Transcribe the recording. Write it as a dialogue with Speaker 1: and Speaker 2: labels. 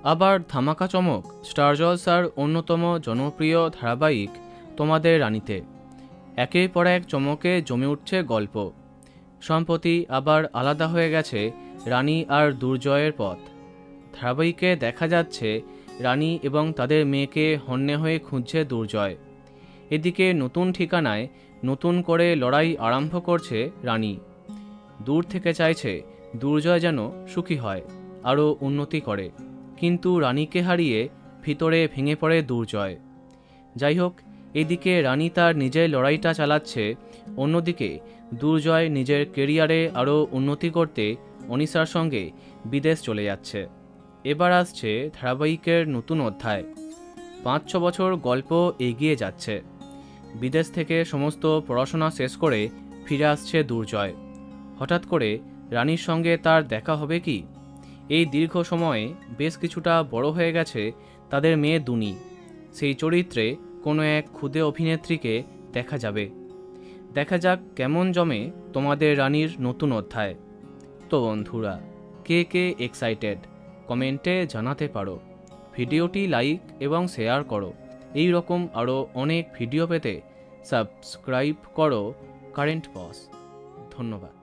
Speaker 1: আবার ধামাকা চমক স্টার জলসার অন্যতম জনপ্রিয় ধারাবাহিক তোমাদের রানীতে একের পর এক চমকে জমে উঠছে গল্প। সম্প্রতি আবার আলাদা হয়ে গেছে রানী আর দুর্জয়ের পথ। ধারাবাহিকে দেখা যাচ্ছে রানী এবং তাদের মেয়েকে হন্যে হয়ে খুঁজছে দুর্জয়। এদিকে নতুন ঠিকানায় নতুন করে লড়াই আরম্ভ করছে রানী। দূর থেকে চাইছে দুর্জয় যেন সুখী হয়, আরও উন্নতি করে, কিন্তু রানীকে হারিয়ে ভিতরে ভেঙে পড়ে দুর্জয়। যাই হোক, এদিকে রানী তার নিজের লড়াইটা চালাচ্ছে, অন্যদিকে দুর্জয় নিজের কেরিয়ারে আরও উন্নতি করতে অনিশার সঙ্গে বিদেশ চলে যাচ্ছে। এবার আসছে ধারাবাহিকের নতুন অধ্যায়। 5-6 বছর গল্প এগিয়ে যাচ্ছে। বিদেশ থেকে সমস্ত পড়াশোনা শেষ করে ফিরে আসছে দুর্জয়। হঠাৎ করে রানীর সঙ্গে তার দেখা হবে কি? এই দীর্ঘ সময়ে বেশ কিছুটা বড় হয়ে গেছে তাদের মেয়ে দুনি। সেই চরিত্রে কোনো এক ক্ষুদে অভিনেত্রীকে দেখা যাবে। দেখা যাক কেমন জমে তোমাদের রানীর নতুন অধ্যায়। তো বন্ধুরা, কে কে এক্সাইটেড কমেন্টে জানাতে পারো। ভিডিওটি লাইক এবং শেয়ার করো। এই রকম আরও অনেক ভিডিও পেতে সাবস্ক্রাইব করো কারেন্ট বস। ধন্যবাদ।